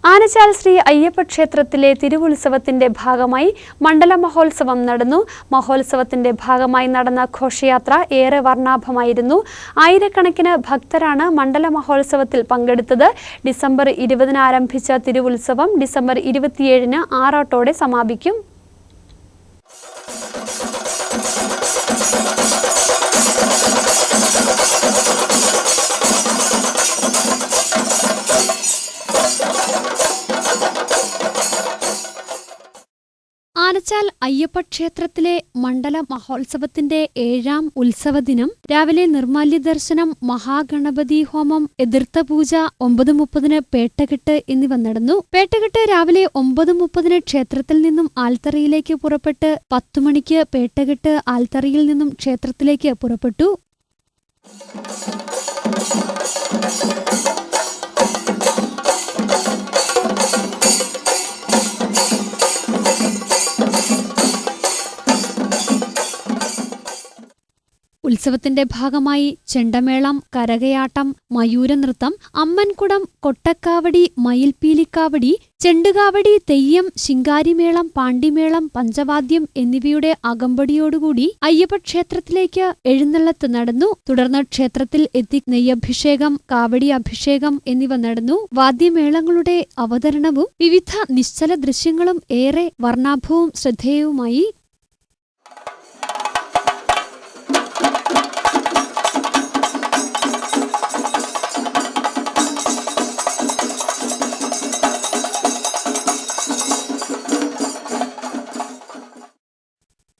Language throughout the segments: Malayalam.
ആനച്ചാൽ ശ്രീ അയ്യപ്പ ക്ഷേത്രത്തിലെ തിരുവുത്സവത്തിന്റെ ഭാഗമായി മണ്ഡല മഹോത്സവം നടന്നു. മഹോത്സവത്തിന്റെ ഭാഗമായി നടന്ന ഘോഷയാത്ര ഏറെ വർണ്ണാഭമായിരുന്നു. ആയിരക്കണക്കിന് ഭക്തരാണ് മണ്ഡല മഹോത്സവത്തിൽ പങ്കെടുത്തത്. ഡിസംബർ 20 ആരംഭിച്ച തിരുവുത്സവം ഡിസംബർ 27 ആറാട്ടോടെ സമാപിക്കും. ആനച്ചാൽ അയ്യപ്പ ക്ഷേത്രത്തിലെ മണ്ഡല മഹോത്സവത്തിന്റെ 7ാം ഉത്സവദിനം രാവിലെ നിർമ്മാല്യ ദർശനം, മഹാഗണപതി ഹോമം, എതിർത്തപൂജ, 9:30 പേട്ടകെട്ട് എന്നിവ നടന്നു. പേട്ടകെട്ട് രാവിലെ 9:30 ക്ഷേത്രത്തിൽ നിന്നും ആൽത്തറയിലേക്ക് പുറപ്പെട്ട് 10 മണിക്ക് പേട്ടകെട്ട് ആൽത്തറയിൽ നിന്നും ക്ഷേത്രത്തിലേക്ക് പുറപ്പെട്ടു. ഉത്സവത്തിന്റെ ഭാഗമായി ചെണ്ടമേളം, കരകയാട്ടം, മയൂരനൃത്തം, അമ്മൻകുടം, കൊട്ടക്കാവടി, മയിൽപീലിക്കാവടി, ചെണ്ടുകാവടി, തെയ്യം, ശിങ്കാരിമേളം, പാണ്ടിമേളം, പഞ്ചവാദ്യം എന്നിവയുടെ അകമ്പടിയോടുകൂടി അയ്യപ്പ ക്ഷേത്രത്തിലേക്ക് എഴുന്നള്ളത്ത് നടന്നു. തുടർന്ന് ക്ഷേത്രത്തിൽ എത്തി നെയ്യഭിഷേകം, കാവടി അഭിഷേകം എന്നിവ നടന്നു. വാദ്യമേളങ്ങളുടെ അവതരണവും വിവിധ നിശ്ചല ദൃശ്യങ്ങളും ഏറെ വർണ്ണാഭവും ശ്രദ്ധേയവുമായി.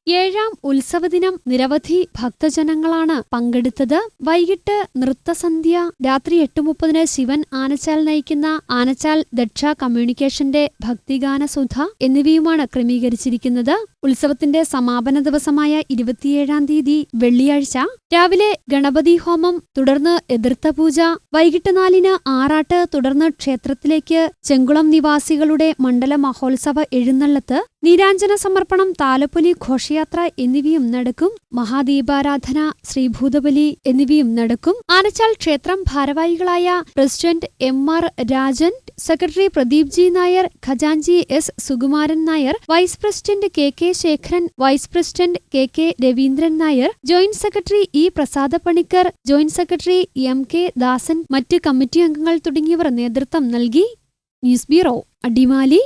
ഏഴാം ഉത്സവദിനം നിരവധി ഭക്തജനങ്ങളാണ് പങ്കെടുത്തത്. വൈകിട്ട് നൃത്തസന്ധ്യ, രാത്രി 8:30 ശിവൻ ആനച്ചാൽ നയിക്കുന്ന ആനച്ചാൽ ദക്ഷ കമ്മ്യൂണിക്കേഷന്റെ ഭക്തിഗാനസുധ എന്നിവയുമാണ് ക്രമീകരിച്ചിരിക്കുന്നത്. ഉത്സവത്തിന്റെ സമാപന ദിവസമായ 27 തീയതി വെള്ളിയാഴ്ച രാവിലെ ഗണപതി ഹോമം, തുടർന്ന് എതിർത്തപൂജ, വൈകിട്ട് 4 ആറാട്ട്, തുടർന്ന് ക്ഷേത്രത്തിലേക്ക് ചെങ്കുളം നിവാസികളുടെ മണ്ഡല മഹോത്സവ എഴുന്നള്ളത്ത്, നീരാഞ്ജന സമർപ്പണം, താലപ്പൊലി ഘോഷയാത്ര എന്നിവയും നടക്കും. മഹാദീപാരാധന, ശ്രീഭൂതബലി എന്നിവയും നടക്കും. ആനച്ചാൽ ക്ഷേത്രം ഭാരവാഹികളായ president MR Rajan, secretary Pradeep G Nair, ഖജാൻജി S Sukumaran Nair, vice president KK Sekharan, vice president KK Raveendran Nair, joint secretary E Prasada Panicker, joint secretary MK Dasan, മറ്റ് കമ്മിറ്റി അംഗങ്ങൾ തുടങ്ങിയവർ നേതൃത്വം നൽകി. News bureau, Adimali.